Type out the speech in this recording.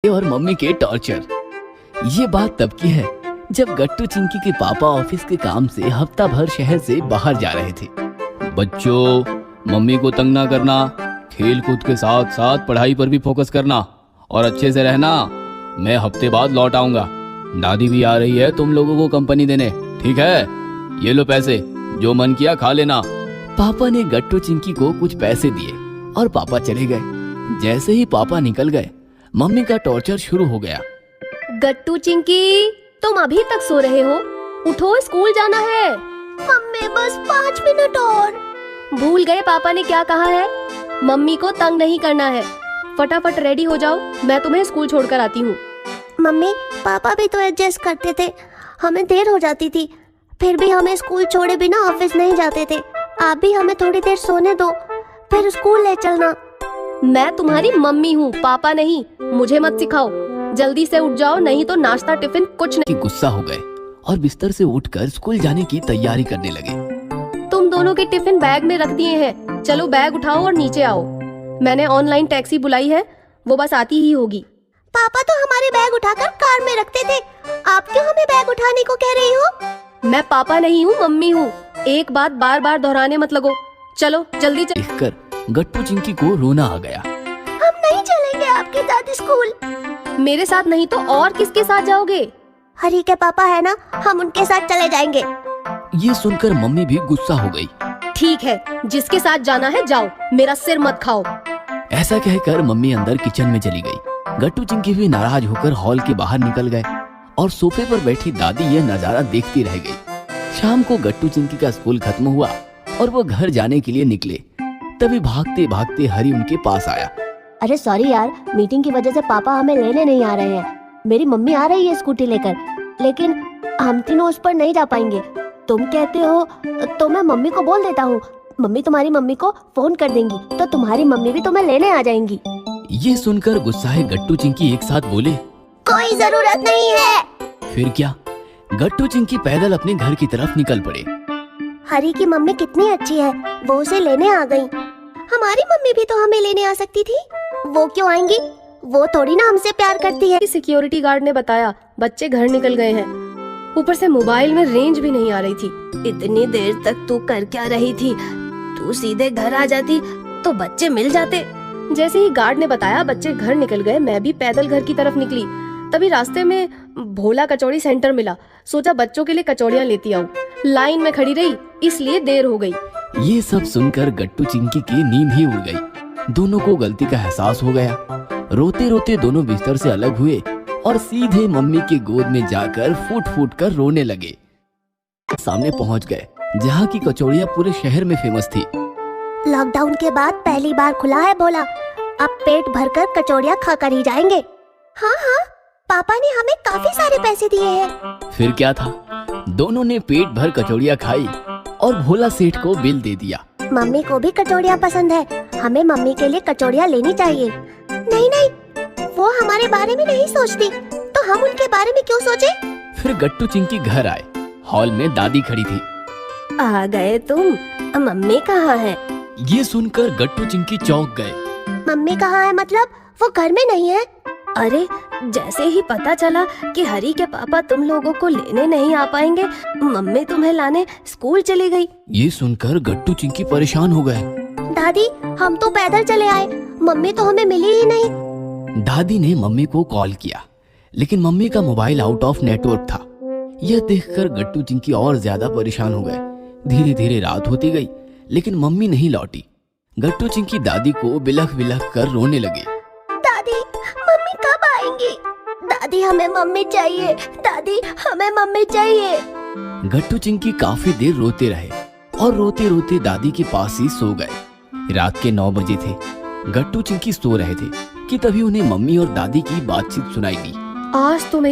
और मम्मी के टॉर्चर। ये बात तब की है जब गट्टू चिंकी के पापा ऑफिस के काम से हफ्ता भर शहर से बाहर जा रहे थे। बच्चों, मम्मी को तंग ना करना, खेल कूद के साथ साथ पढ़ाई पर भी फोकस करना और अच्छे से रहना। मैं हफ्ते बाद लौट आऊंगा। दादी भी आ रही है तुम लोगों को कंपनी देने, ठीक है? ये लो पैसे, जो मन किया खा लेना। पापा ने गट्टू चिंकी को कुछ पैसे दिए और पापा चले गए। जैसे ही पापा निकल गए, मम्मी का टॉर्चर शुरू हो गया। गट्टू चिंकी, तुम अभी तक सो रहे हो? उठो, स्कूल जाना है। मम्मी बस 5 मिनट और। भूल गए पापा ने क्या कहा है? मम्मी को तंग नहीं करना है। फटाफट रेडी हो जाओ, मैं तुम्हें स्कूल छोड़कर आती हूँ। मम्मी, पापा भी तो एडजस्ट करते थे, हमें देर हो जाती थी, फिर भी हमें स्कूल छोड़े बिना ऑफिस नहीं जाते थे। आप भी हमें थोड़ी देर सोने दो, फिर स्कूल ले चलना। मैं तुम्हारी मम्मी हूँ, पापा नहीं। मुझे मत सिखाओ। जल्दी से उठ जाओ, नहीं तो नाश्ता टिफिन कुछ नहीं। गुस्सा हो गए और बिस्तर से उठकर स्कूल जाने की तैयारी करने लगे। तुम दोनों के टिफिन बैग में रख दिए हैं। चलो बैग उठाओ और नीचे आओ। मैंने ऑनलाइन टैक्सी बुलाई है, वो बस आती ही होगी। पापा तो हमारे बैग उठाकर कार में रखते थे, आप क्यों हमें बैग उठाने को कह रही हो? मैं पापा नहीं हूँ, मम्मी हूँ। एक बात बार बार दोहराने मत लगो। चलो जल्दी देखकर गट्टू चिंकी को रोना आ गया। हम नहीं चलेंगे आपके साथ स्कूल। मेरे साथ नहीं तो और किसके साथ जाओगे? हरी के पापा है ना, हम उनके साथ चले जाएंगे। ये सुनकर मम्मी भी गुस्सा हो गई। ठीक है, जिसके साथ जाना है जाओ, मेरा सिर मत खाओ। ऐसा कहकर मम्मी अंदर किचन में चली गई। गट्टू चिंकी भी नाराज होकर हॉल के बाहर निकल गए और सोफे पर बैठी दादी ये नजारा देखती रह गई। शाम को गट्टू चिंकी का स्कूल खत्म हुआ और वो घर जाने के लिए निकले। तभी भागते भागते हरी उनके पास आया। अरे सॉरी यार, मीटिंग की वजह से पापा हमें लेने नहीं आ रहे हैं। मेरी मम्मी आ रही है स्कूटी लेकर, लेकिन हम तीनों उस पर नहीं जा पाएंगे। तुम कहते हो तो मैं मम्मी को बोल देता हूँ। मम्मी तुम्हारी मम्मी को फोन कर देंगी तो तुम्हारी मम्मी भी तुम्हें लेने आ जाएंगी। ये सुनकर गुस्साए गट्टू चिंकी एक साथ बोले, कोई जरूरत नहीं है। फिर क्या, गट्टू चिंकी पैदल अपने घर की तरफ निकल पड़े। हरी की मम्मी कितनी अच्छी है, वो उसे लेने आ गई। हमारी मम्मी भी तो हमें लेने आ सकती थी। वो क्यों आएंगी? वो थोड़ी ना हमसे प्यार करती है। सिक्योरिटी गार्ड ने बताया बच्चे घर निकल गए हैं। ऊपर से मोबाइल में रेंज भी नहीं आ रही थी। इतनी देर तक तू कर क्या रही थी? तू सीधे घर आ जाती तो बच्चे मिल जाते। जैसे ही गार्ड ने बताया बच्चे घर निकल गए, मैं भी पैदल घर की तरफ निकली। तभी रास्ते में भोला कचौड़ी सेंटर मिला। सोचा बच्चों के लिए कचौड़ियाँ लेती आऊं। लाइन में खड़ी रही, इसलिए देर हो गई। ये सब सुनकर गट्टू चिंकी की नींद ही उड़ गई। दोनों को गलती का एहसास हो गया। रोते रोते दोनों बिस्तर से अलग हुए और सीधे मम्मी के गोद में जाकर फूट फूट कर रोने लगे। सामने पहुंच गए जहाँ की कचौड़ियाँ पूरे शहर में फेमस थी। लॉकडाउन के बाद पहली बार खुला है भोला, अब पेट भरकर कचौड़ियाँ खाकर ही जाएंगे। हाँ हाँ, पापा ने हमें काफी सारे पैसे दिए हैं। फिर क्या था, दोनों ने पेट भर कचौड़ियाँ खाई और भोला सेठ को बिल दे दिया। मम्मी को भी कचौड़ियाँ पसंद है, हमें मम्मी के लिए कचौड़ियाँ लेनी चाहिए। नहीं नहीं, वो हमारे बारे में नहीं सोचती, तो हम उनके बारे में क्यों सोचे? फिर गट्टू चिंकी घर आए। हॉल में दादी खड़ी थी। आ गए तुम? मम्मी कहाँ है? ये सुनकर गट्टू चिंकी चौंक गए। मम्मी कहाँ है मतलब? वो घर में नहीं है? अरे, जैसे ही पता चला कि हरी के पापा तुम लोगों को लेने नहीं आ पाएंगे, मम्मी तुम्हें लाने स्कूल चली गई। ये सुनकर गट्टू चिंकी परेशान हो गए। दादी, हम तो पैदल चले आए, मम्मी तो हमें मिली ही नहीं। दादी ने मम्मी को कॉल किया, लेकिन मम्मी का मोबाइल आउट ऑफ नेटवर्क था। यह देखकर गट्टू चिंकी और ज्यादा परेशान हो गए। धीरे धीरे रात होती गई, लेकिन मम्मी नहीं लौटी। गट्टू चिंकी दादी को बिलख बिलख कर रोने लगे। दादी, मम्मी कब आएंगी? दादी, हमें मम्मी चाहिए। दादी, हमें मम्मी चाहिए। गट्टू चिंकी काफी देर रोते रहे और रोते रोते दादी के पास ही सो गए। रात के 9 बजे थे। गट्टू चिंकी सो रहे थे कि तभी उन्हें मम्मी और दादी की बातचीत सुनाई दी। आज तो मेरी